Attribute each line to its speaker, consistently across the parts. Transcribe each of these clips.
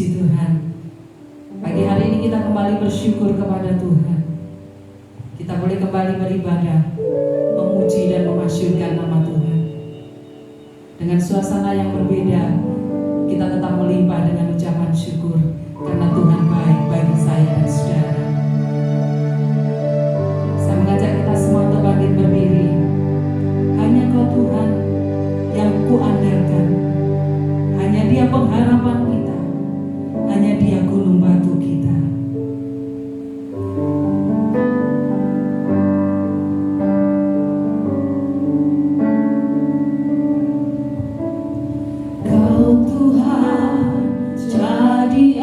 Speaker 1: Puji Tuhan. Pagi hari ini kita kembali bersyukur kepada Tuhan. Kita boleh kembali beribadah, memuji dan memasyurkan nama Tuhan. Dengan suasana yang berbeda, kita tetap melimpah dengan ucapan syukur karena Tuhan baik bagi saya dan saudara. Saya mengajak kita semua untuk bangkit berdiri. Hanya Kau Tuhan yang kuandalkan. Hanya Dia pengharapan kita. Hanya Dia gunung batu kita. Kau Tuhan jadi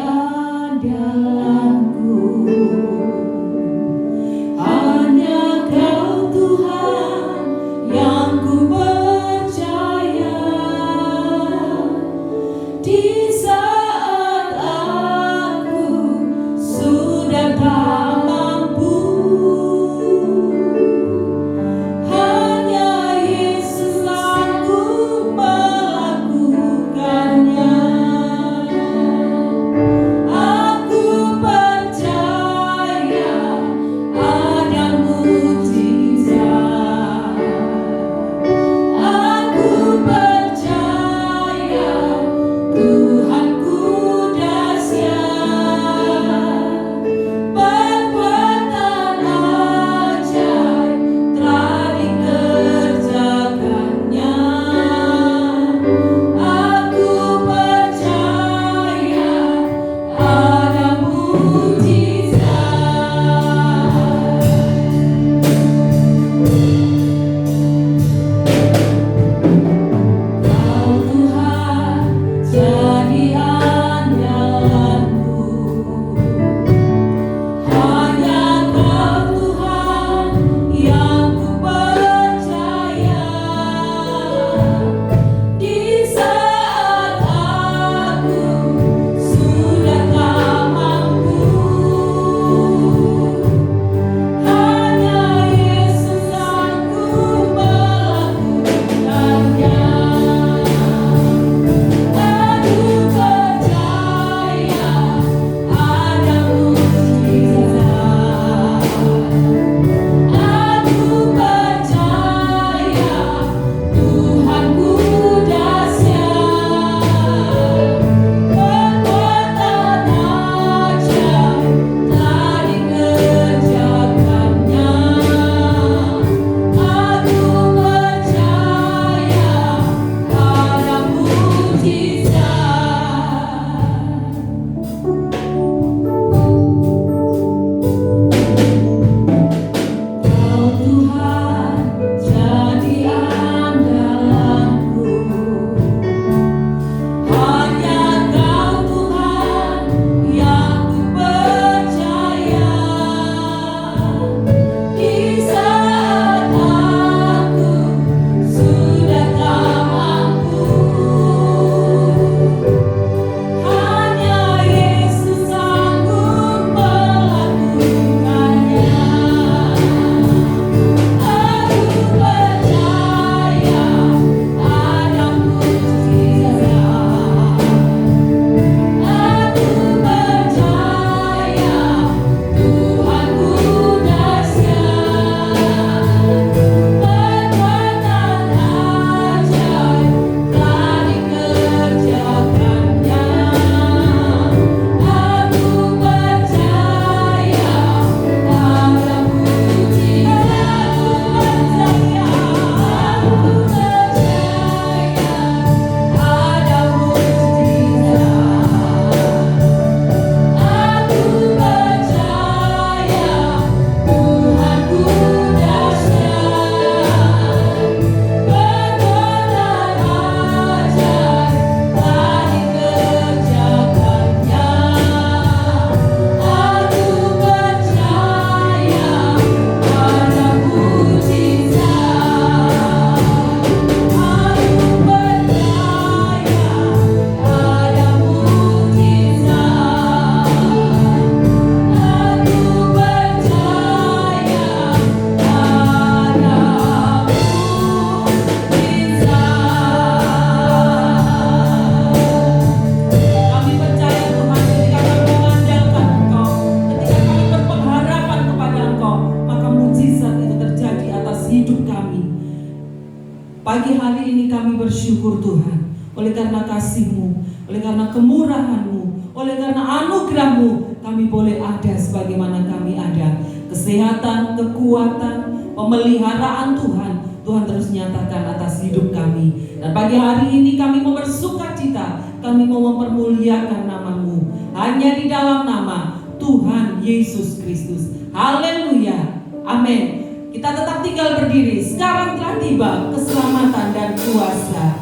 Speaker 1: Pagi hari ini kami bersyukur Tuhan, oleh karena kasih-Mu, oleh karena kemurahan-Mu, oleh karena anugerah-Mu, kami boleh ada sebagaimana kami ada. Kesehatan, kekuatan, pemeliharaan Tuhan, Tuhan terus nyatakan atas hidup kami. Dan pagi hari ini kami mau bersukacita, kami mau mempermuliakan nama-Mu, hanya di dalam nama Tuhan Yesus Kristus. Haleluya, amin. Kita tetap tinggal berdiri. Sekarang telah tiba keselamatan dan kuasa.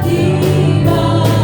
Speaker 1: Tiba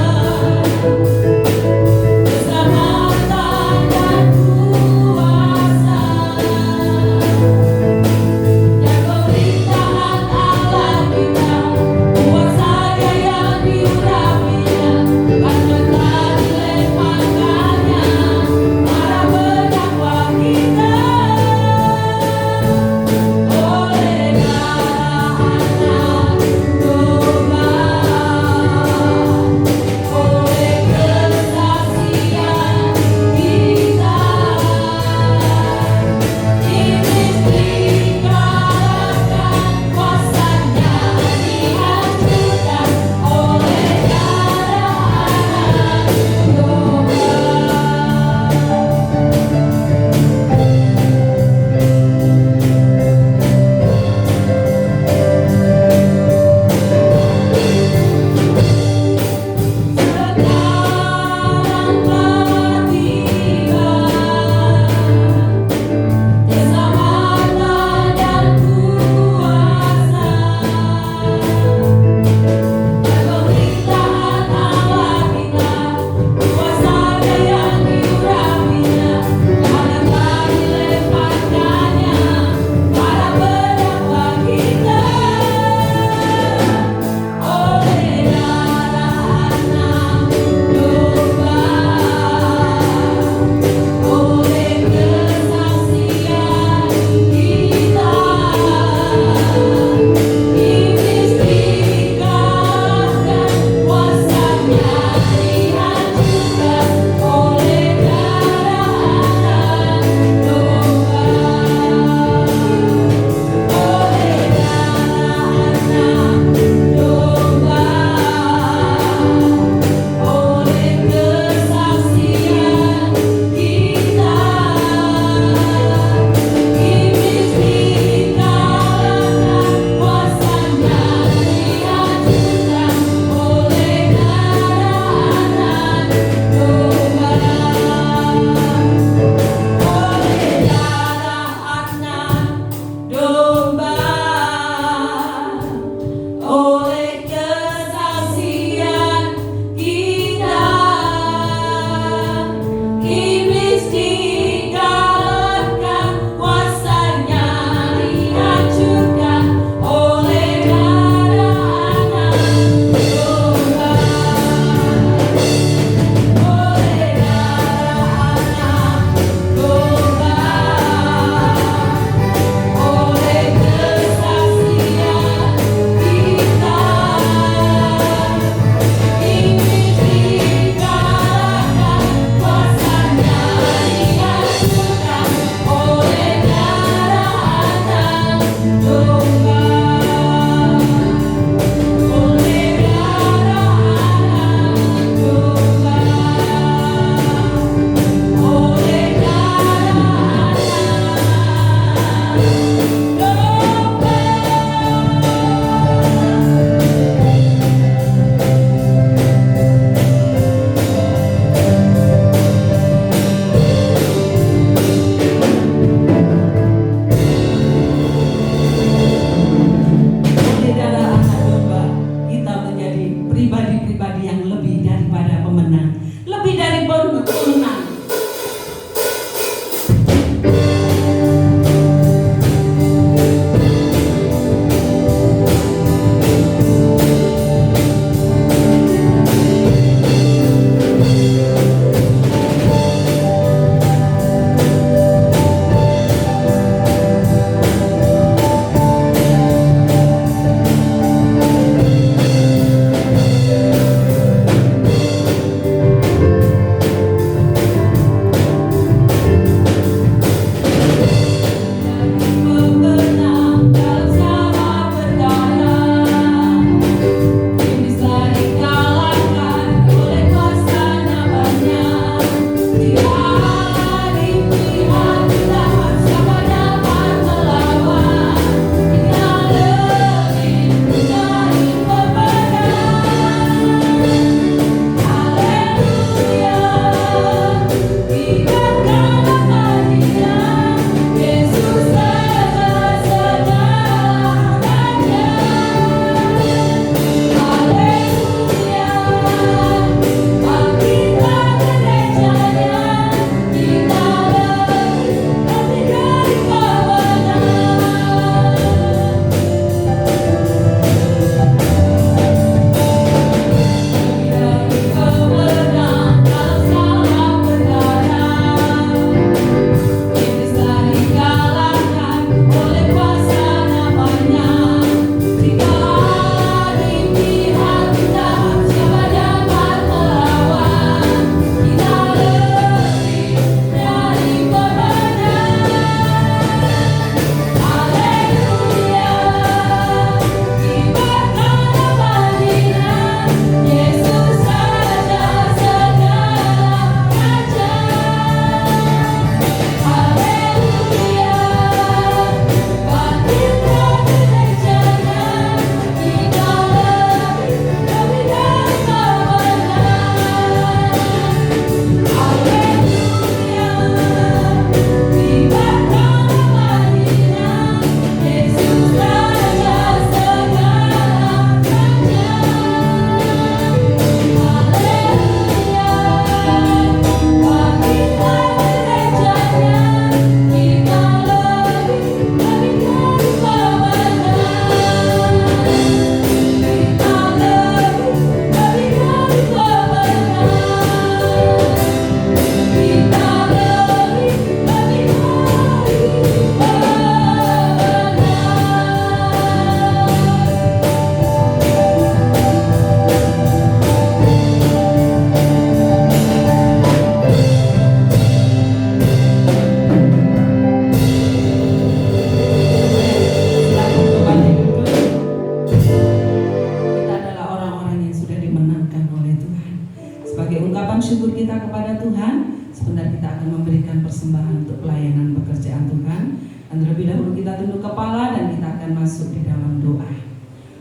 Speaker 1: Tuhan untuk pelayanan pekerjaan Tuhan. Dan terlebih dahulu kita tunduk kepala dan kita akan masuk di dalam doa.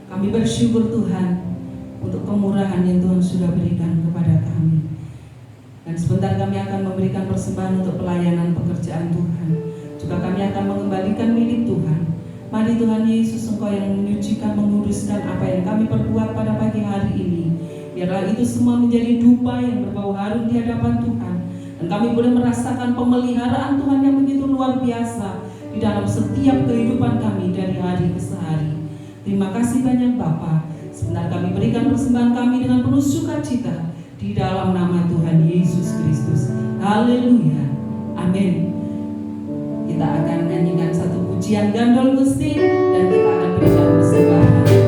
Speaker 1: Kami bersyukur Tuhan untuk kemurahan yang Tuhan sudah berikan kepada kami. Dan sebentar kami akan memberikan persembahan untuk pelayanan pekerjaan Tuhan. Juga kami akan mengembalikan milik Tuhan. Mari Tuhan Yesus, Engkau yang menyucikan, menguduskan apa yang kami perbuat pada pagi hari ini. Biarlah itu semua menjadi dupa yang berbau harum di hadapan Tuhan. Dan kami boleh merasakan pemeliharaan Tuhan yang begitu luar biasa di dalam setiap kehidupan kami dari hari ke hari. Terima kasih banyak Bapa. Sebentar kami berikan persembahan kami dengan penuh sukacita di dalam nama Tuhan Yesus Kristus. Haleluya. Amin. Kita akan nyanyikan satu pujian Gandol Gusti dan kita akan berikan persembahan.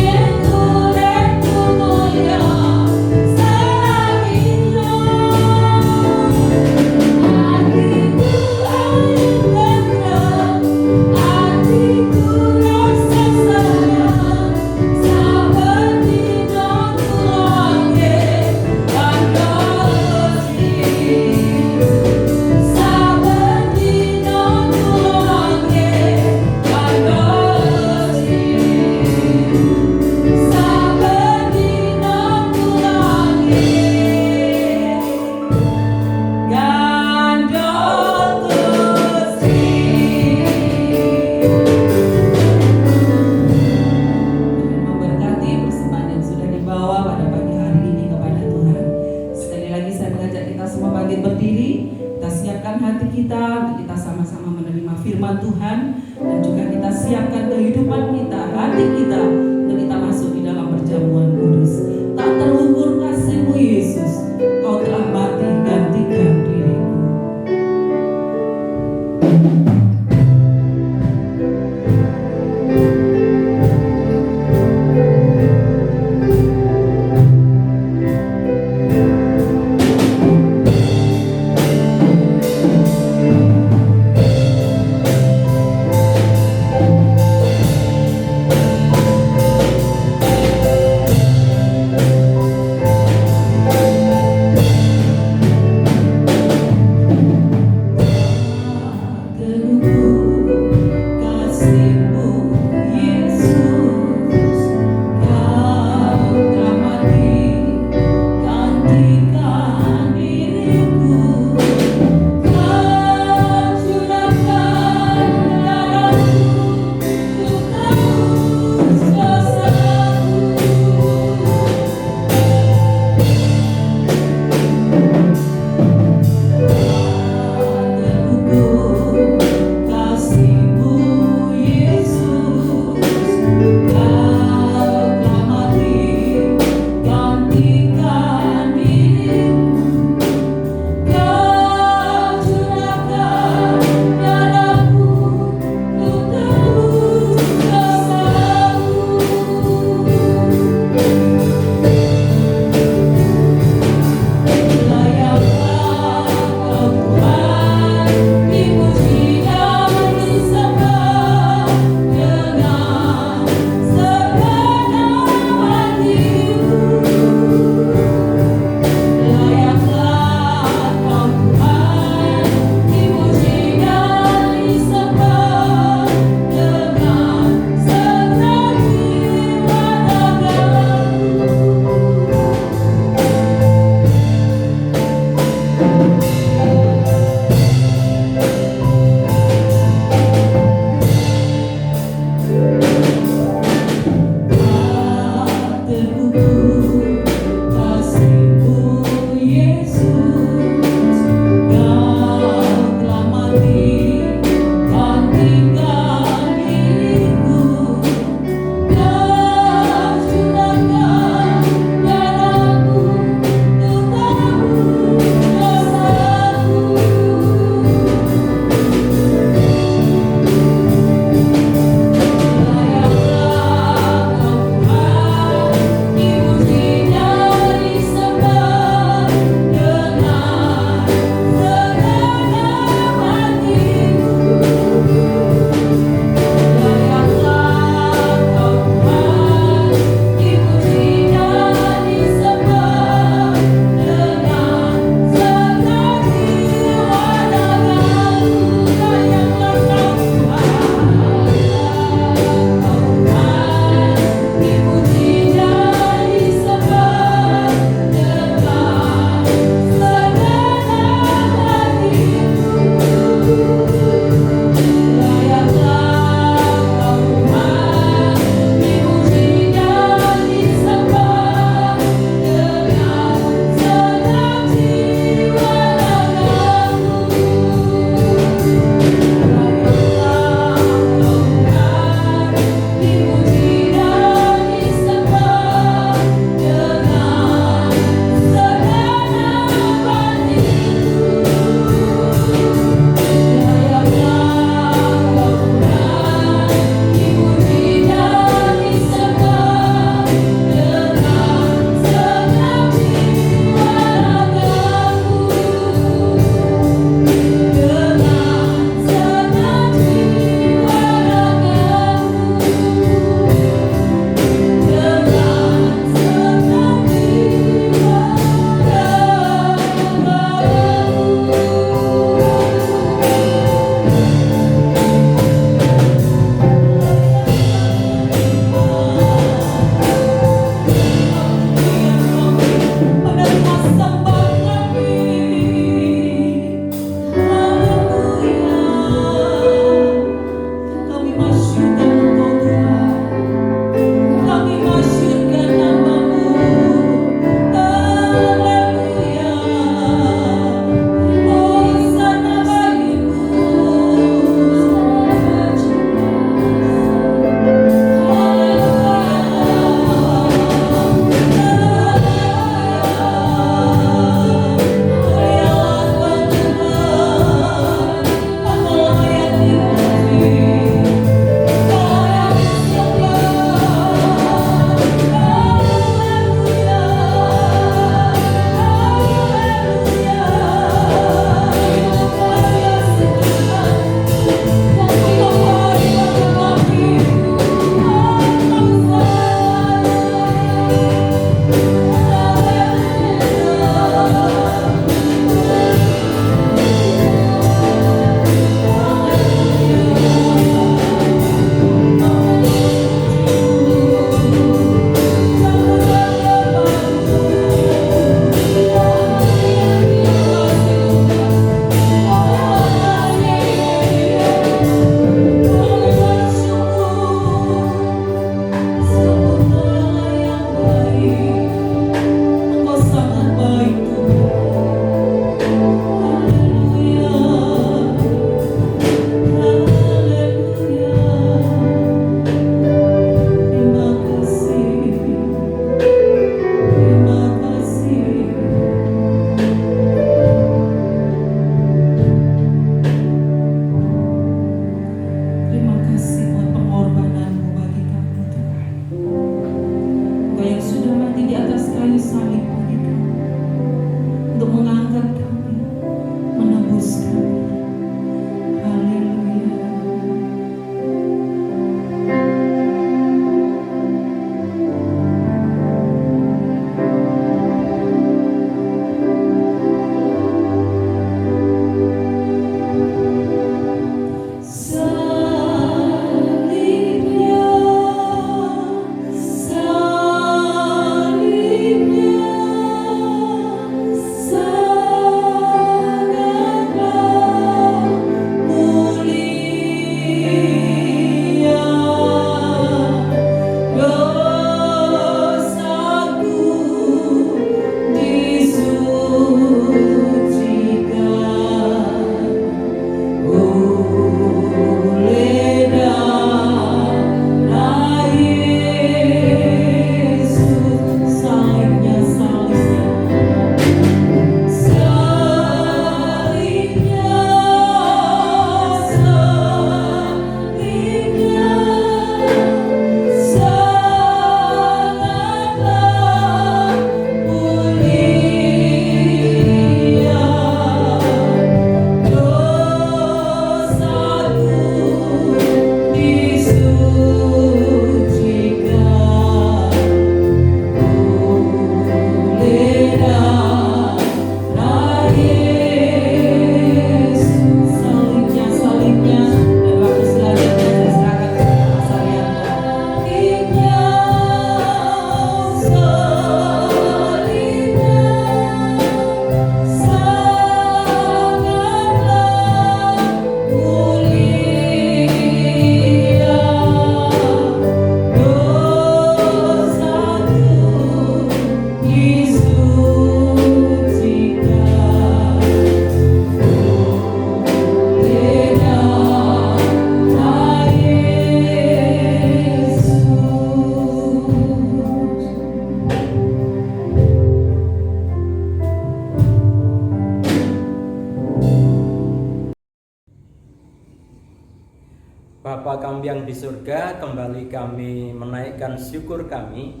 Speaker 2: Bapa kami yang di surga, kembali kami menaikkan syukur kami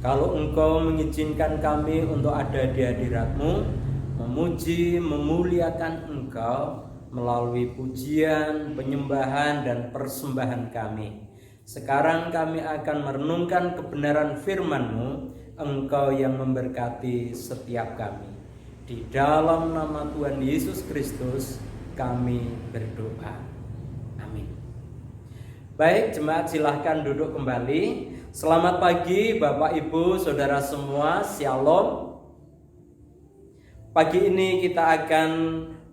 Speaker 2: kalau Engkau mengizinkan kami untuk ada di hadirat-Mu, memuji, memuliakan Engkau melalui pujian, penyembahan, dan persembahan kami. Sekarang kami akan merenungkan kebenaran firman-Mu, Engkau yang memberkati setiap kami. Di dalam nama Tuhan Yesus Kristus kami berdoa. Amin. Baik, jemaat silahkan duduk kembali. Selamat pagi Bapak Ibu Saudara semua, Shalom. Pagi ini kita akan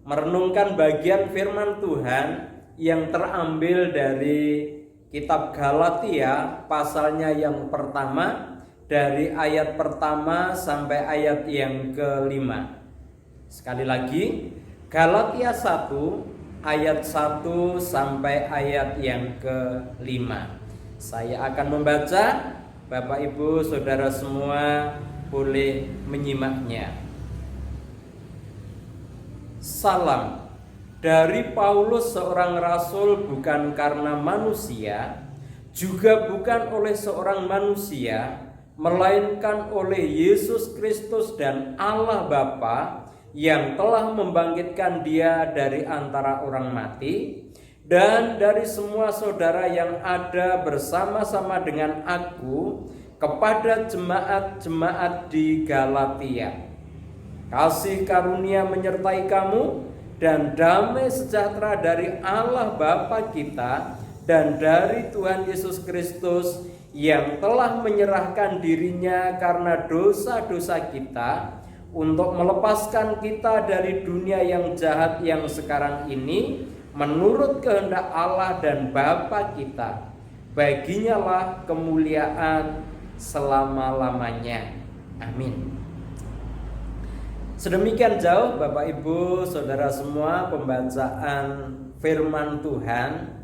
Speaker 2: merenungkan bagian firman Tuhan yang terambil dari kitab Galatia, pasalnya yang pertama, dari ayat pertama sampai ayat yang kelima. Sekali lagi, Galatia 1 ayat 1 sampai ayat yang kelima. Saya akan membaca, Bapak Ibu Saudara semua boleh menyimaknya. Salam dari Paulus, seorang rasul bukan karena manusia, juga bukan oleh seorang manusia, melainkan oleh Yesus Kristus dan Allah Bapa yang telah membangkitkan Dia dari antara orang mati, dan dari semua saudara yang ada bersama-sama dengan aku, kepada jemaat-jemaat di Galatia. Kasih karunia menyertai kamu dan damai sejahtera dari Allah Bapa kita dan dari Tuhan Yesus Kristus yang telah menyerahkan dirinya karena dosa-dosa kita, untuk melepaskan kita dari dunia yang jahat yang sekarang ini menurut kehendak Allah dan Bapa kita. Baginya lah kemuliaan selama-lamanya. Amin. Sedemikian jauh Bapak Ibu Saudara semua pembacaan firman Tuhan.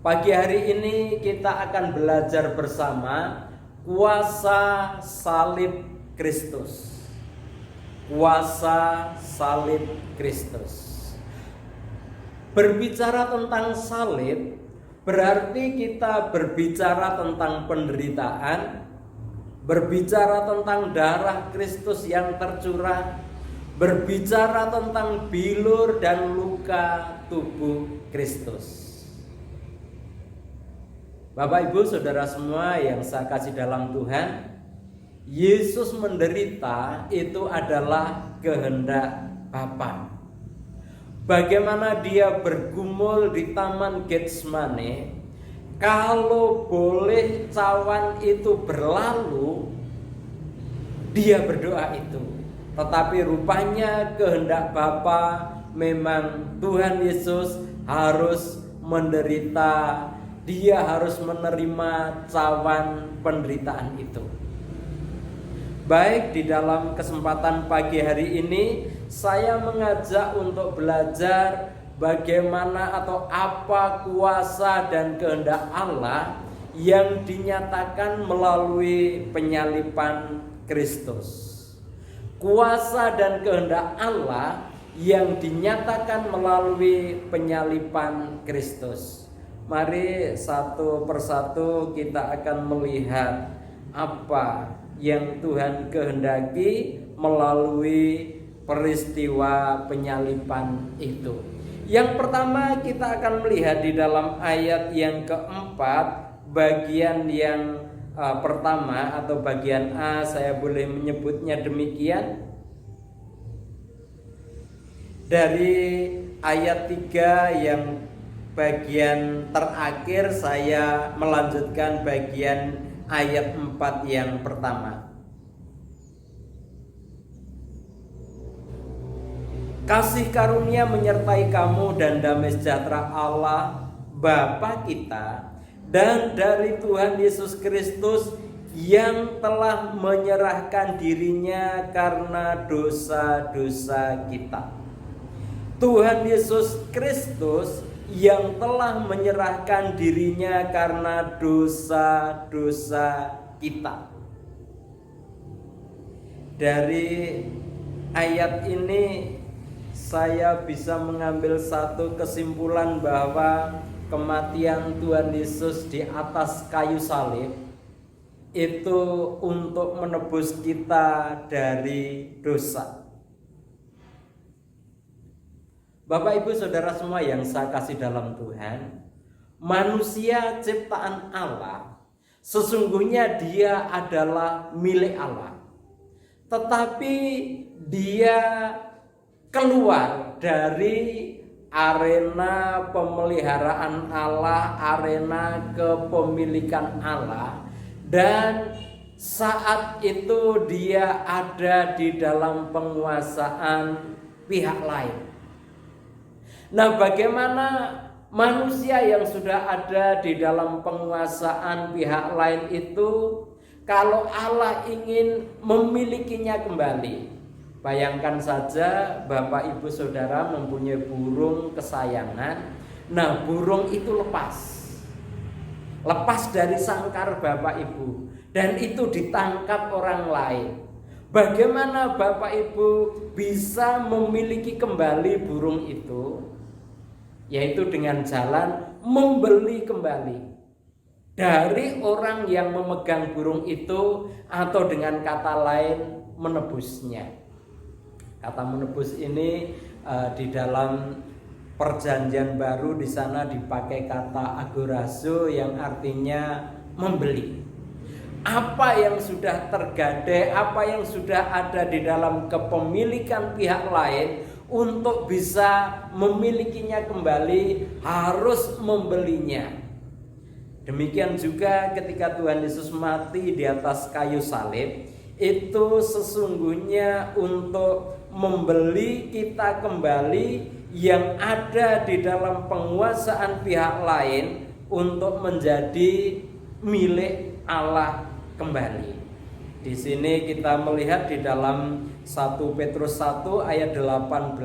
Speaker 2: Pagi hari ini kita akan belajar bersama kuasa salib Kristus. Kuasa salib Kristus. Berbicara tentang salib berarti kita berbicara tentang penderitaan, berbicara tentang darah Kristus yang tercurah, berbicara tentang bilur dan luka tubuh Kristus. Bapak Ibu Saudara semua yang saya kasih dalam Tuhan, Yesus menderita itu adalah kehendak Bapa. Bagaimana Dia bergumul di Taman Getsemane, kalau boleh cawan itu berlalu, Dia berdoa itu. Tetapi rupanya kehendak Bapa memang Tuhan Yesus harus menderita. Dia harus menerima cawan penderitaan itu. Baik, di dalam kesempatan pagi hari ini saya mengajak untuk belajar bagaimana atau apa kuasa dan kehendak Allah yang dinyatakan melalui penyaliban Kristus. Kuasa dan kehendak Allah yang dinyatakan melalui penyaliban Kristus. Mari satu persatu kita akan melihat apa yang Tuhan kehendaki melalui peristiwa penyaliban itu. Yang pertama kita akan melihat di dalam ayat yang keempat, bagian yang pertama atau bagian A, saya boleh menyebutnya demikian. Dari ayat 3 yang bagian terakhir, saya melanjutkan bagian ayat 4 yang pertama. Kasih karunia menyertai kamu dan damai sejahtera Allah Bapa kita dan dari Tuhan Yesus Kristus yang telah menyerahkan dirinya karena dosa-dosa kita. Tuhan Yesus Kristus yang telah menyerahkan dirinya karena dosa-dosa kita. Dari ayat ini saya bisa mengambil satu kesimpulan bahwa kematian Tuhan Yesus di atas kayu salib itu untuk menebus kita dari dosa. Bapak Ibu Saudara semua yang saya kasih dalam Tuhan, manusia ciptaan Allah, sesungguhnya dia adalah milik Allah. Tetapi dia keluar dari arena pemeliharaan Allah, arena kepemilikan Allah, dan saat itu dia ada di dalam penguasaan pihak lain. Nah, bagaimana manusia yang sudah ada di dalam penguasaan pihak lain itu kalau Allah ingin memilikinya kembali? Bayangkan saja Bapak Ibu Saudara mempunyai burung kesayangan. Nah, burung itu lepas dari sangkar Bapak Ibu, dan itu ditangkap orang lain. Bagaimana Bapak Ibu bisa memiliki kembali burung itu? Yaitu dengan jalan membeli kembali dari orang yang memegang burung itu, atau dengan kata lain menebusnya. Kata menebus ini di dalam Perjanjian Baru di sana dipakai kata agorazo yang artinya membeli. Apa yang sudah tergadai, apa yang sudah ada di dalam kepemilikan pihak lain, untuk bisa memilikinya kembali harus membelinya. Demikian juga ketika Tuhan Yesus mati di atas kayu salib, itu sesungguhnya untuk membeli kita kembali yang ada di dalam penguasaan pihak lain untuk menjadi milik Allah kembali. Di sini kita melihat di dalam 1 Petrus 1 ayat 18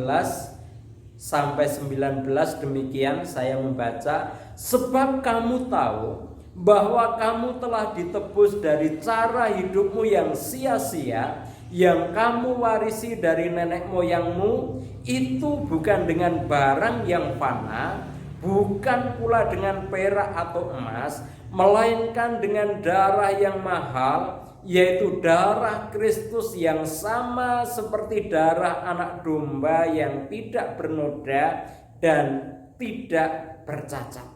Speaker 2: sampai 19 demikian saya membaca, sebab kamu tahu bahwa kamu telah ditebus dari cara hidupmu yang sia-sia yang kamu warisi dari nenek moyangmu, itu bukan dengan barang yang fana, bukan pula dengan perak atau emas, melainkan dengan darah yang mahal, yaitu darah Kristus yang sama seperti darah anak domba yang tidak bernoda dan tidak bercacat.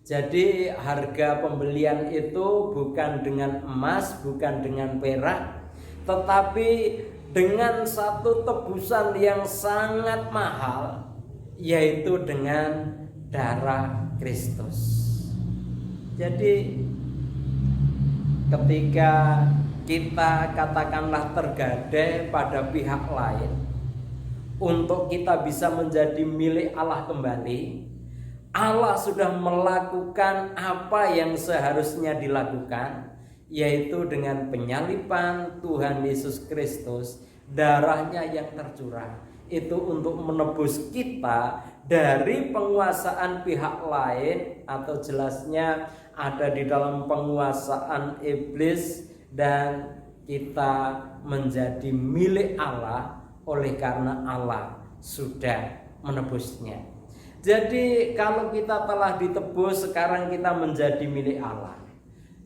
Speaker 2: Jadi harga pembelian itu bukan dengan emas, bukan dengan perak, tetapi dengan satu tebusan yang sangat mahal, yaitu dengan darah Kristus. Jadi ketika kita katakanlah tergadai pada pihak lain untuk kita bisa menjadi milik Allah kembali, Allah sudah melakukan apa yang seharusnya dilakukan, yaitu dengan penyaliban Tuhan Yesus Kristus, darahnya yang tercurah itu untuk menebus kita dari penguasaan pihak lain, atau jelasnya ada di dalam penguasaan iblis, dan kita menjadi milik Allah oleh karena Allah sudah menebusnya. Jadi kalau kita telah ditebus, sekarang kita menjadi milik Allah,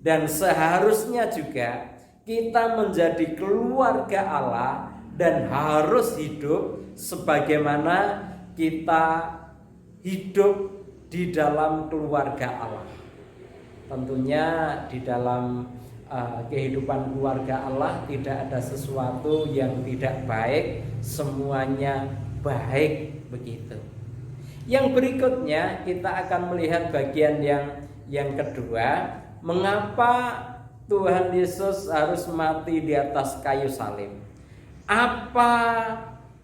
Speaker 2: dan seharusnya juga kita menjadi keluarga Allah dan harus hidup sebagaimana kita hidup di dalam keluarga Allah. Tentunya di dalam kehidupan keluarga Allah tidak ada sesuatu yang tidak baik, semuanya baik begitu. Yang berikutnya kita akan melihat bagian yang kedua, mengapa Tuhan Yesus harus mati di atas kayu salib. Apa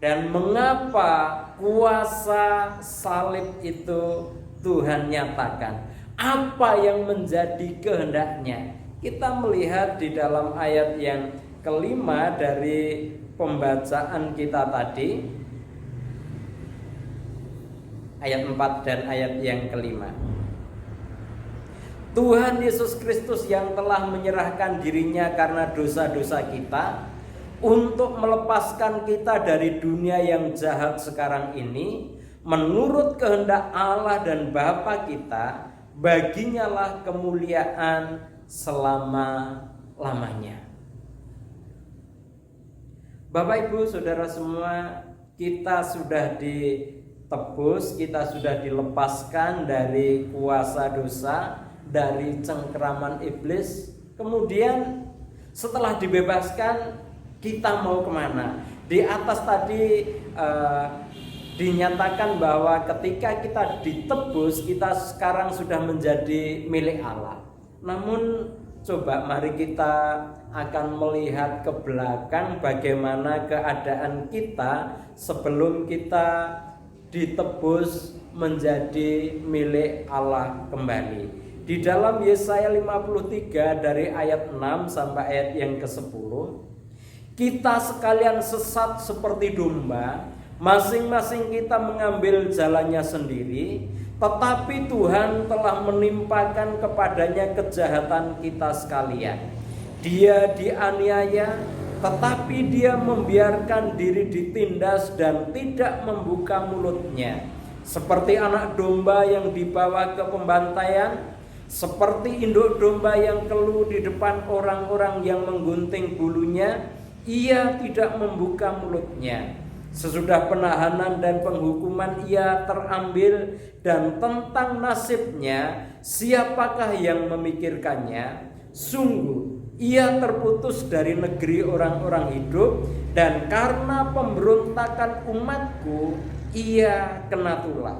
Speaker 2: dan mengapa kuasa salib itu Tuhan nyatakan? Apa yang menjadi kehendaknya? Kita melihat di dalam ayat yang kelima dari pembacaan kita tadi, ayat 4 dan ayat yang kelima. Tuhan Yesus Kristus yang telah menyerahkan dirinya karena dosa-dosa kita, untuk melepaskan kita dari dunia yang jahat sekarang ini, menurut kehendak Allah dan Bapa kita, baginya lah kemuliaan selama-lamanya. Bapak Ibu Saudara semua, kita sudah ditebus, kita sudah dilepaskan dari kuasa dosa, dari cengkeraman iblis. Kemudian setelah dibebaskan, kita mau kemana? Di atas tadi dinyatakan bahwa ketika kita ditebus, kita sekarang sudah menjadi milik Allah. Namun coba mari kita akan melihat ke belakang bagaimana keadaan kita sebelum kita ditebus menjadi milik Allah kembali. Di dalam Yesaya 53 dari ayat 6 sampai ayat yang ke-10, kita sekalian sesat seperti domba, masing-masing kita mengambil jalannya sendiri, tetapi Tuhan telah menimpakan kepadanya kejahatan kita sekalian. Dia dianiaya, tetapi dia membiarkan diri ditindas dan tidak membuka mulutnya. Seperti anak domba yang dibawa ke pembantaian, seperti induk domba yang keluh di depan orang-orang yang menggunting bulunya, ia tidak membuka mulutnya. Sesudah penahanan dan penghukuman ia terambil, dan tentang nasibnya siapakah yang memikirkannya? Sungguh ia terputus dari negeri orang-orang hidup, dan karena pemberontakan umatku ia kena tulah.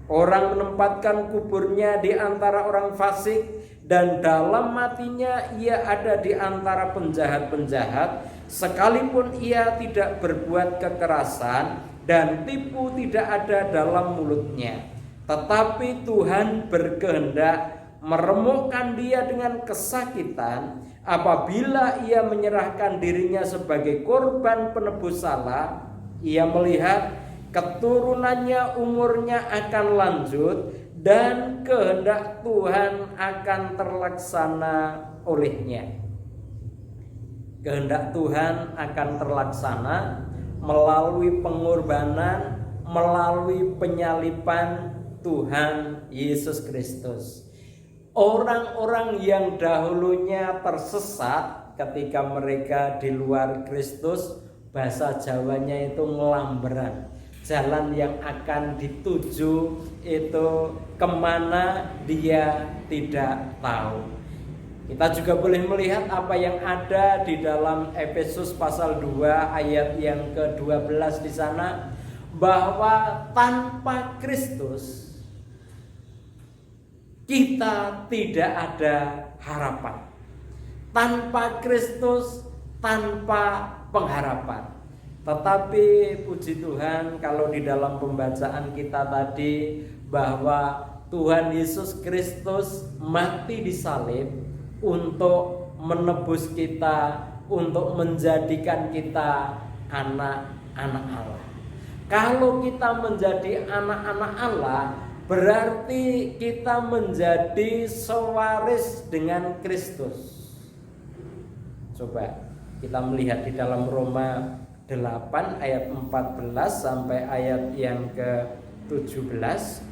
Speaker 2: Orang menempatkan kuburnya di antara orang fasik, dan dalam matinya ia ada di antara penjahat-penjahat, sekalipun ia tidak berbuat kekerasan dan tipu tidak ada dalam mulutnya. Tetapi Tuhan berkehendak meremukkan dia dengan kesakitan apabila ia menyerahkan dirinya sebagai korban penebus salah. Ia melihat keturunannya umurnya akan lanjut, dan kehendak Tuhan akan terlaksana olehnya. Kehendak Tuhan akan terlaksana melalui pengorbanan, melalui penyaliban Tuhan Yesus Kristus. Orang-orang yang dahulunya tersesat ketika mereka di luar Kristus, bahasa Jawanya itu ngelamberan. Jalan yang akan dituju itu kemana dia tidak tahu. Kita juga boleh melihat apa yang ada di dalam Efesus pasal 2 ayat yang ke-12 di sana, bahwa tanpa Kristus kita tidak ada harapan. Tanpa Kristus, tanpa pengharapan. Tetapi puji Tuhan, kalau di dalam pembacaan kita tadi bahwa Tuhan Yesus Kristus mati di salib untuk menebus kita, untuk menjadikan kita anak-anak Allah. Kalau kita menjadi anak-anak Allah, berarti kita menjadi sewaris dengan Kristus. Coba kita melihat di dalam Roma 8 ayat 14 sampai ayat yang ke-17.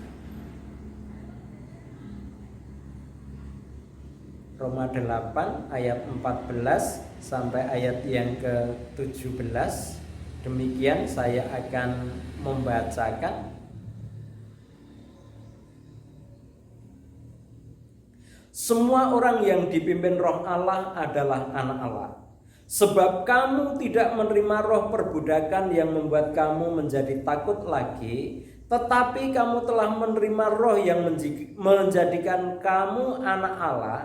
Speaker 2: Roma 8 ayat 14 sampai ayat yang ke-17. Demikian saya akan membacakan. Semua orang yang dipimpin Roh Allah adalah anak Allah. Sebab kamu tidak menerima roh perbudakan yang membuat kamu menjadi takut lagi, tetapi kamu telah menerima roh yang menjadikan kamu anak Allah.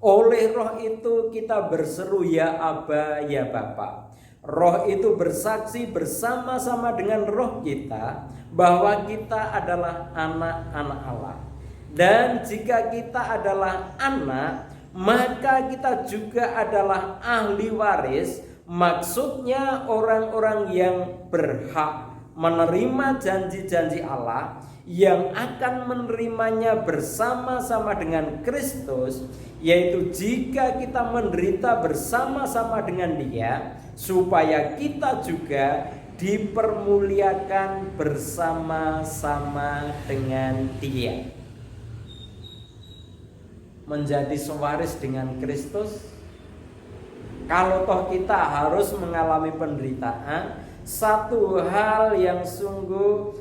Speaker 2: Oleh roh itu kita berseru, ya Aba, ya Bapa. Roh itu bersaksi bersama-sama dengan roh kita bahwa kita adalah anak-anak Allah. Dan jika kita adalah anak, maka kita juga adalah ahli waris, maksudnya orang-orang yang berhak menerima janji-janji Allah, yang akan menerimanya bersama-sama dengan Kristus, yaitu jika kita menderita bersama-sama dengan Dia, supaya kita juga dipermuliakan bersama-sama dengan Dia. Menjadi sewaris dengan Kristus. Kalau toh kita harus mengalami penderitaan, satu hal yang sungguh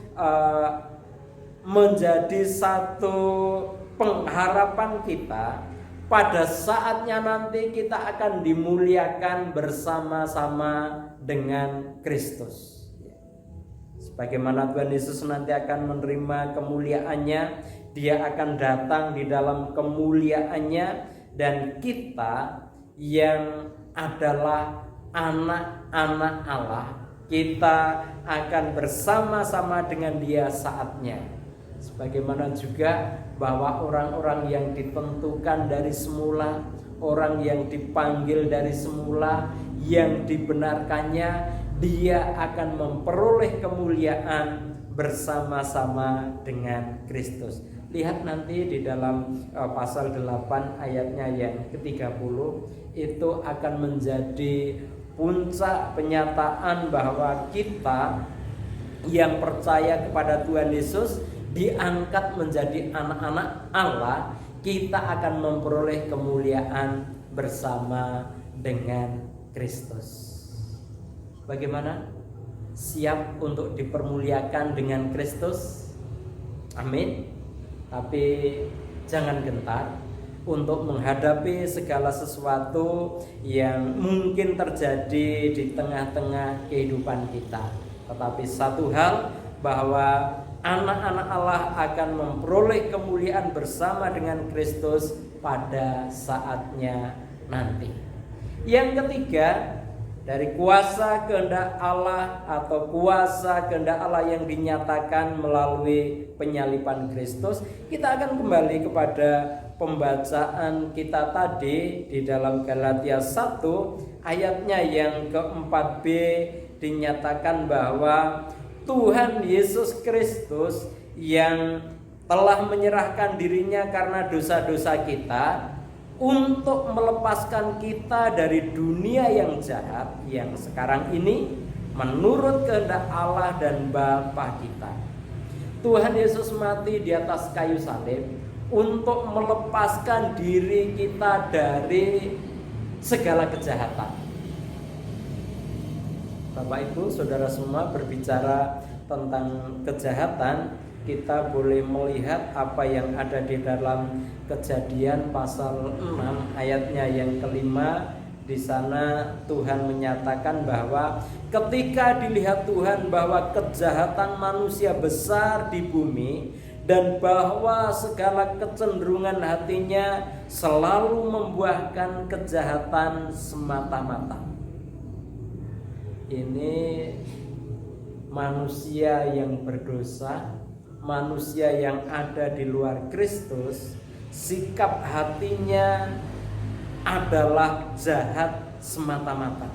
Speaker 2: menjadi satu pengharapan kita, pada saatnya nanti kita akan dimuliakan bersama-sama dengan Kristus. Sebagaimana Tuhan Yesus nanti akan menerima kemuliaannya, Dia akan datang di dalam kemuliaannya, dan kita yang adalah anak-anak Allah, kita akan bersama-sama dengan Dia saatnya. Sebagaimana juga bahwa orang-orang yang ditentukan dari semula, orang yang dipanggil dari semula, yang dibenarkannya, dia akan memperoleh kemuliaan bersama-sama dengan Kristus. Lihat nanti di dalam pasal 8 ayatnya yang ke-30, itu akan menjadi puncak penyataan bahwa kita yang percaya kepada Tuhan Yesus diangkat menjadi anak-anak Allah, kita akan memperoleh kemuliaan bersama dengan Kristus. Bagaimana? Siap untuk dipermuliakan dengan Kristus? Amin. Tapi jangan gentar untuk menghadapi segala sesuatu yang mungkin terjadi di tengah-tengah kehidupan kita. Tetapi satu hal, bahwa anak-anak Allah akan memperoleh kemuliaan bersama dengan Kristus pada saatnya nanti. Yang ketiga, dari kuasa kehendak Allah atau kuasa kehendak Allah yang dinyatakan melalui penyaliban Kristus, kita akan kembali kepada pembacaan kita tadi di dalam Galatia 1 ayatnya yang ke-4b, dinyatakan bahwa Tuhan Yesus Kristus yang telah menyerahkan dirinya karena dosa-dosa kita untuk melepaskan kita dari dunia yang jahat yang sekarang ini menurut kehendak Allah dan Bapa kita. Tuhan Yesus mati di atas kayu salib untuk melepaskan diri kita dari segala kejahatan. Bapak Ibu, saudara semua, berbicara tentang kejahatan, kita boleh melihat apa yang ada di dalam Kejadian pasal 6 ayatnya yang kelima. Di sana Tuhan menyatakan bahwa ketika dilihat Tuhan bahwa kejahatan manusia besar di bumi, dan bahwa segala kecenderungan hatinya selalu membuahkan kejahatan semata-mata. Ini manusia yang berdosa, manusia yang ada di luar Kristus, sikap hatinya adalah jahat semata-mata.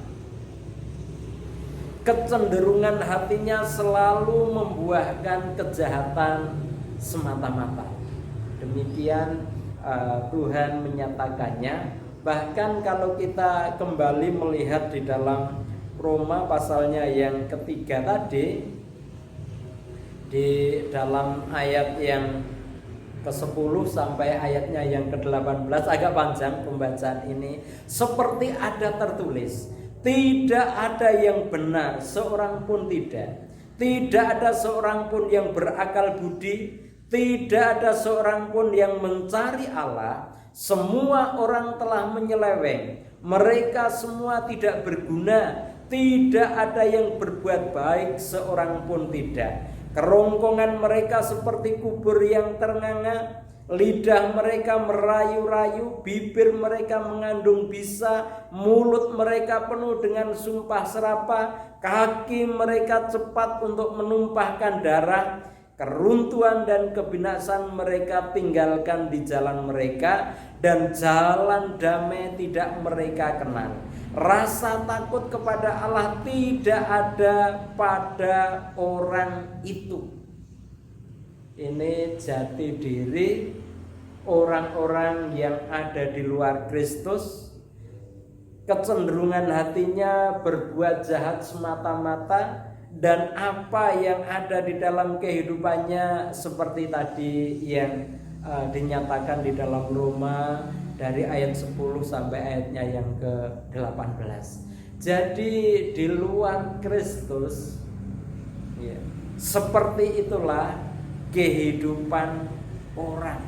Speaker 2: Kecenderungan hatinya selalu membuahkan kejahatan semata-mata. Demikian Tuhan menyatakannya. Bahkan kalau kita kembali melihat di dalam Roma pasalnya yang ketiga tadi, di dalam ayat yang ke-10 sampai ayatnya yang ke-18, agak panjang pembacaan ini. Seperti ada tertulis, tidak ada yang benar, seorang pun tidak. Tidak ada seorang pun yang berakal budi, tidak ada seorang pun yang mencari Allah. Semua orang telah menyeleweng, mereka semua tidak berguna. Tidak ada yang berbuat baik, seorang pun tidak. Kerongkongan mereka seperti kubur yang ternganga, lidah mereka merayu-rayu, bibir mereka mengandung bisa, mulut mereka penuh dengan sumpah serapah, kaki mereka cepat untuk menumpahkan darah. Keruntuhan dan kebinasaan mereka tinggalkan di jalan mereka, dan jalan damai tidak mereka kenal. Rasa takut kepada Allah tidak ada pada orang itu. Ini jati diri orang-orang yang ada di luar Kristus. Kecenderungan hatinya berbuat jahat semata-mata, dan apa yang ada di dalam kehidupannya seperti tadi yang dinyatakan di dalam Roma dari ayat 10 sampai ayatnya yang ke-18. Jadi di luar Kristus ya, seperti itulah kehidupan orang.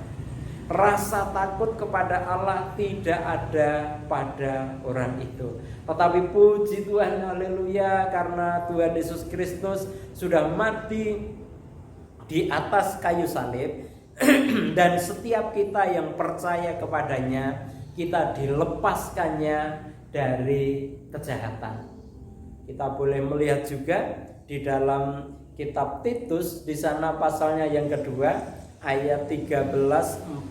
Speaker 2: Rasa takut kepada Allah tidak ada pada orang itu. Tetapi puji Tuhan, haleluya, karena Tuhan Yesus Kristus sudah mati di atas kayu salib dan setiap kita yang percaya kepadanya, kita dilepaskannya dari kejahatan. Kita boleh melihat juga di dalam kitab Titus, di sana pasalnya yang kedua ayat 13-14,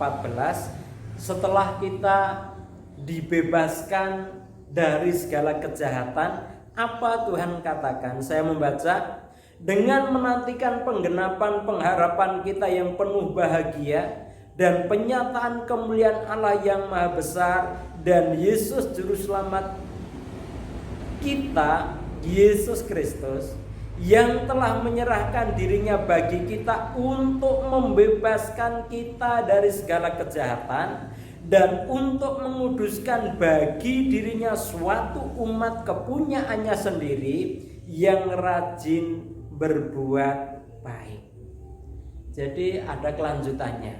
Speaker 2: setelah kita dibebaskan dari segala kejahatan, apa Tuhan katakan? Saya membaca, dengan menantikan penggenapan pengharapan kita yang penuh bahagia dan penyataan kemuliaan Allah yang maha besar dan Yesus juru selamat kita, Yesus Kristus, yang telah menyerahkan dirinya bagi kita untuk membebaskan kita dari segala kejahatan dan untuk menguduskan bagi dirinya suatu umat kepunyaannya sendiri yang rajin berbuat baik. Jadi ada kelanjutannya.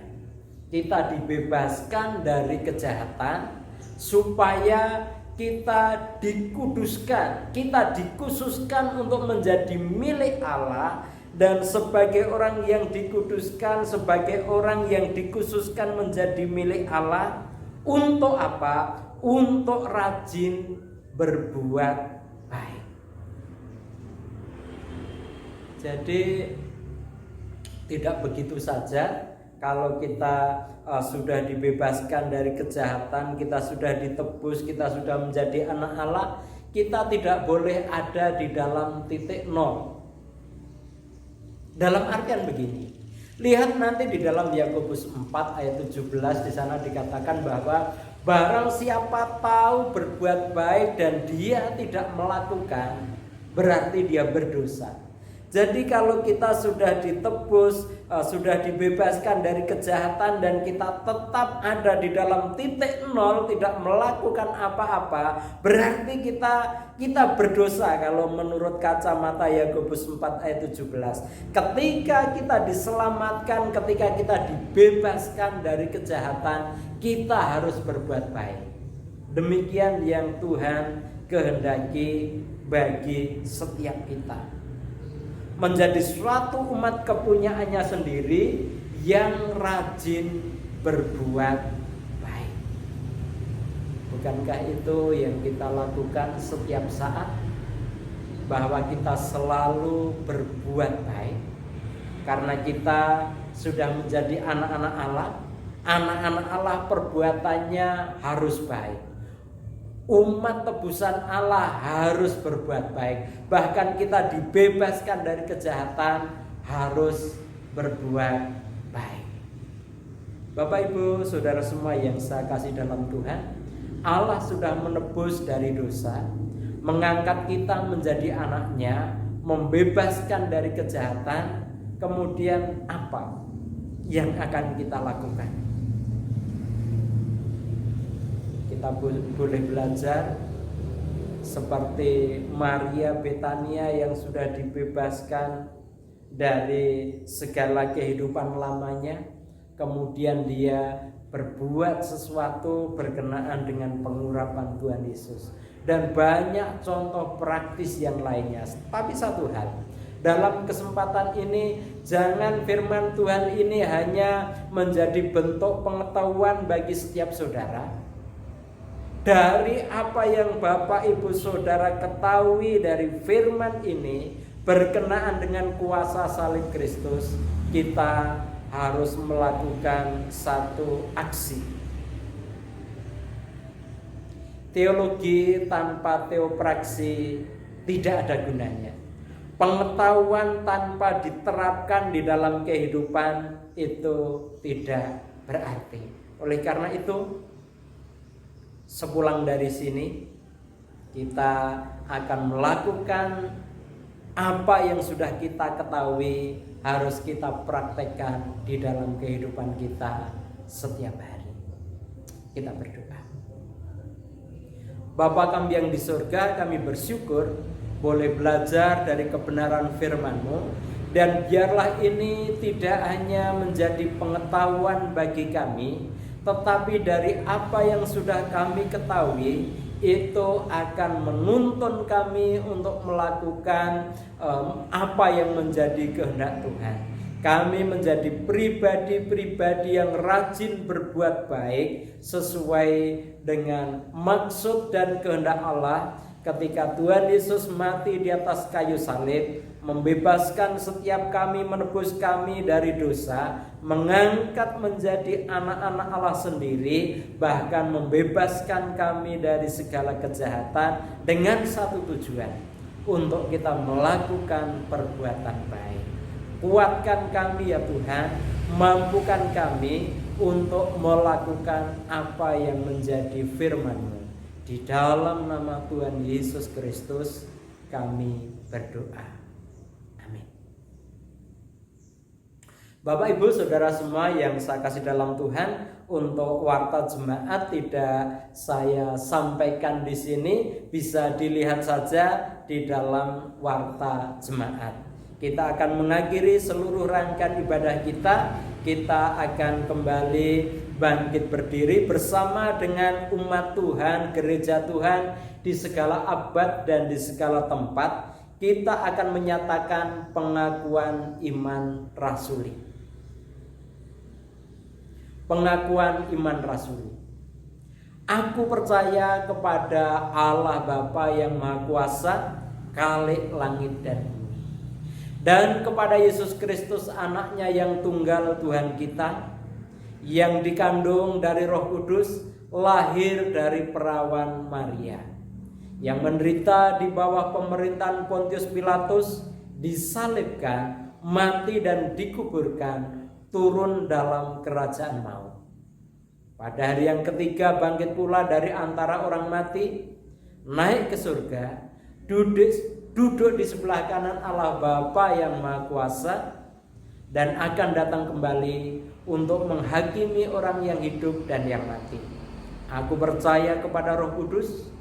Speaker 2: Kita dibebaskan dari kejahatan supaya kita dikuduskan, kita dikhususkan untuk menjadi milik Allah. Dan sebagai orang yang dikuduskan, sebagai orang yang dikhususkan menjadi milik Allah, untuk apa? Untuk rajin berbuat baik. Jadi tidak begitu saja kalau kita sudah dibebaskan dari kejahatan, kita sudah ditebus, kita sudah menjadi anak Allah, kita tidak boleh ada di dalam titik nol. Dalam artian begini, lihat nanti di dalam Yakobus 4 ayat 17, di sana dikatakan bahwa barang siapa tahu berbuat baik dan dia tidak melakukan, berarti dia berdosa. Jadi kalau kita sudah ditebus, sudah dibebaskan dari kejahatan dan kita tetap ada di dalam titik nol, tidak melakukan apa-apa, berarti kita berdosa kalau menurut kacamata Yakobus 4 ayat 17. Ketika kita diselamatkan, ketika kita dibebaskan dari kejahatan, kita harus berbuat baik. Demikian yang Tuhan kehendaki bagi setiap kita. Menjadi suatu umat kepunyaannya sendiri yang rajin berbuat baik. Bukankah itu yang kita lakukan setiap saat? Bahwa kita selalu berbuat baik karena kita sudah menjadi anak-anak Allah. Anak-anak Allah perbuatannya harus baik. Umat tebusan Allah harus berbuat baik. Bahkan kita dibebaskan dari kejahatan, harus berbuat baik. Bapak, Ibu, saudara semua yang saya kasih dalam Tuhan, Allah sudah menebus dari dosa, mengangkat kita menjadi anaknya, membebaskan dari kejahatan. Kemudian apa yang akan kita lakukan? Kita boleh belajar seperti Maria Betania yang sudah dibebaskan dari segala kehidupan lamanya, kemudian dia berbuat sesuatu berkenaan dengan pengurapan Tuhan Yesus, dan banyak contoh praktis yang lainnya. Tapi satu hal, dalam kesempatan ini jangan firman Tuhan ini hanya menjadi bentuk pengetahuan bagi setiap saudara. Dari apa yang Bapak Ibu Saudara ketahui dari firman ini berkenaan dengan kuasa salib Kristus, kita harus melakukan satu aksi. Teologi tanpa teopraksi tidak ada gunanya. Pengetahuan tanpa diterapkan di dalam kehidupan itu tidak berarti. Oleh karena itu, sepulang dari sini kita akan melakukan Apa yang sudah kita ketahui harus kita praktekkan di dalam kehidupan kita setiap hari. Kita berdoa. Bapa kami yang di surga, kami bersyukur boleh belajar dari kebenaran firman-Mu, dan biarlah ini tidak hanya menjadi pengetahuan bagi kami, tetapi dari apa yang sudah kami ketahui itu akan menuntun kami untuk melakukan apa yang menjadi kehendak Tuhan. Kami menjadi pribadi-pribadi yang rajin berbuat baik sesuai dengan maksud dan kehendak Allah ketika Tuhan Yesus mati di atas kayu salib, membebaskan setiap kami, menebus kami dari dosa, mengangkat menjadi anak-anak Allah sendiri, bahkan membebaskan kami dari segala kejahatan dengan satu tujuan, untuk kita melakukan perbuatan baik. Kuatkan kami ya Tuhan, mampukan kami untuk melakukan apa yang menjadi firman-Mu. Di dalam nama Tuhan Yesus Kristus kami berdoa. Amin. Bapak Ibu Saudara semua yang saya kasih dalam Tuhan, untuk warta jemaat tidak saya sampaikan di sini, bisa dilihat saja di dalam warta jemaat. Kita akan mengakhiri seluruh rangkaian ibadah kita. Kita akan kembali bangkit berdiri bersama dengan umat Tuhan, gereja Tuhan di segala abad dan di segala tempat. Kita akan menyatakan pengakuan iman rasuli. Pengakuan iman rasuli. Aku percaya kepada Allah Bapa yang Maha Kuasa, Khalik langit dan bumi, dan kepada Yesus Kristus anaknya yang tunggal Tuhan kita, yang dikandung dari Roh Kudus, lahir dari perawan Maria, yang menderita di bawah pemerintahan Pontius Pilatus, disalibkan, mati dan dikuburkan, turun dalam kerajaan maut. Pada hari yang ketiga bangkit pula dari antara orang mati, naik ke surga, duduk di sebelah kanan Allah Bapa yang Maha Kuasa, dan akan datang kembali untuk menghakimi orang yang hidup dan yang mati. Aku percaya kepada Roh Kudus,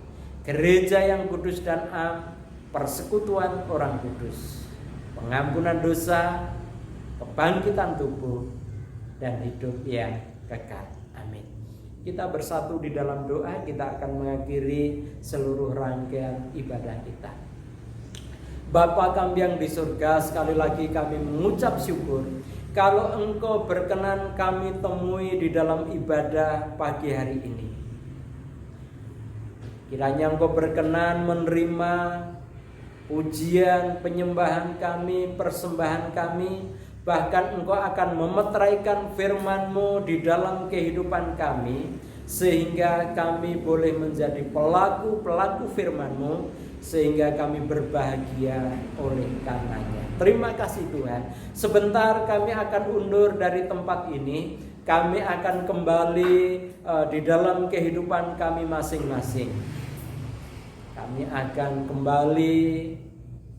Speaker 2: gereja yang kudus dan am, persekutuan orang kudus, pengampunan dosa, kebangkitan tubuh, dan hidup yang kekal. Amin. Kita bersatu di dalam doa. Kita akan mengakhiri seluruh rangkaian ibadah kita. Bapa kami yang di surga, sekali lagi kami mengucap syukur kalau Engkau berkenan kami temui di dalam ibadah pagi hari ini. Kiranya Engkau berkenan menerima pujian, penyembahan kami, persembahan kami, bahkan Engkau akan memeteraikan firman-Mu di dalam kehidupan kami, sehingga kami boleh menjadi pelaku-pelaku firman-Mu, sehingga kami berbahagia oleh karenanya. Terima kasih Tuhan. Sebentar kami akan undur dari tempat ini. Kami akan kembali di dalam kehidupan kami masing-masing. Kami akan kembali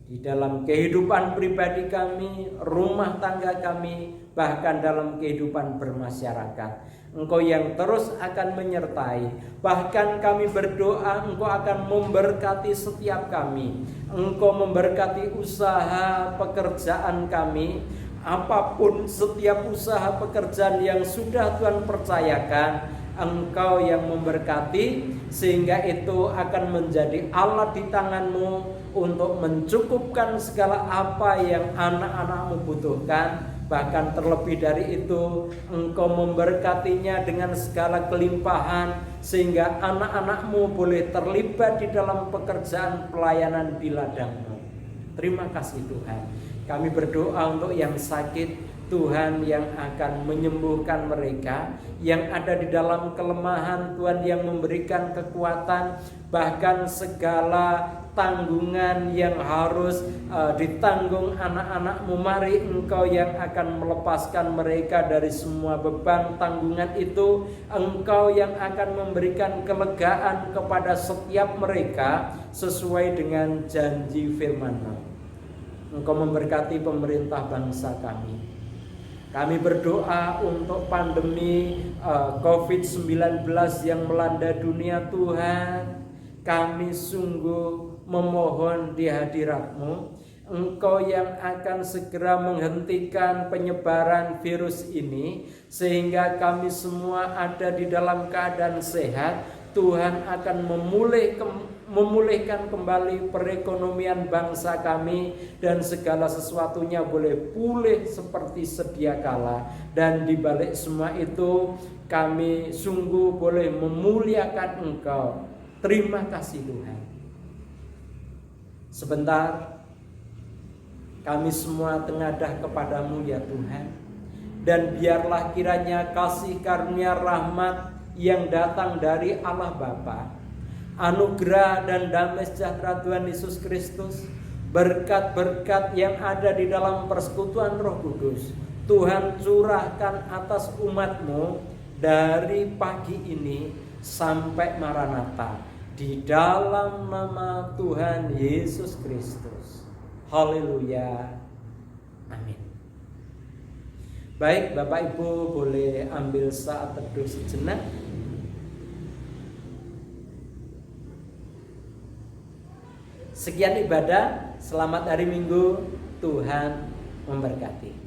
Speaker 2: di dalam kehidupan pribadi kami, rumah tangga kami, bahkan dalam kehidupan bermasyarakat. Engkau yang terus akan menyertai. Bahkan kami berdoa Engkau akan memberkati setiap kami. Engkau memberkati usaha pekerjaan kami. Apapun setiap usaha pekerjaan yang sudah Tuhan percayakan, Engkau yang memberkati, sehingga itu akan menjadi alat di tangan-Mu untuk mencukupkan segala apa yang anak-anak-Mu butuhkan. Bahkan terlebih dari itu, Engkau memberkatinya dengan segala kelimpahan, sehingga anak-anak-Mu boleh terlibat di dalam pekerjaan pelayanan di ladang-Mu. Terima kasih Tuhan. Kami berdoa untuk yang sakit, Tuhan yang akan menyembuhkan mereka, yang ada di dalam kelemahan, Tuhan yang memberikan kekuatan, bahkan segala tanggungan yang harus ditanggung anak-anak-Mu, mari Engkau yang akan melepaskan mereka dari semua beban tanggungan itu. Engkau yang akan memberikan kelegaan kepada setiap mereka sesuai dengan janji firman-Mu. Engkau memberkati pemerintah bangsa kami. Kami berdoa untuk pandemi COVID-19 yang melanda dunia Tuhan. Kami sungguh memohon di hadirat-Mu, Engkau yang akan segera menghentikan penyebaran virus ini, sehingga kami semua ada di dalam keadaan sehat. Tuhan akan memulihkan kembali perekonomian bangsa kami, dan segala sesuatunya boleh pulih seperti sedia kala. Dan di balik semua itu, kami sungguh boleh memuliakan Engkau. Terima kasih Tuhan. Sebentar kami semua tengadah kepadamu ya Tuhan. Dan biarlah kiranya kasih karunia rahmat yang datang dari Allah Bapa, anugerah dan damai sejahtera Tuhan Yesus Kristus, berkat-berkat yang ada di dalam persekutuan Roh Kudus, Tuhan curahkan atas umat-Mu dari pagi ini sampai Maranatha, di dalam nama Tuhan Yesus Kristus. Haleluya. Amin. Baik, Bapak Ibu boleh ambil saat teduh sejenak. Sekian ibadah, selamat hari Minggu, Tuhan memberkati.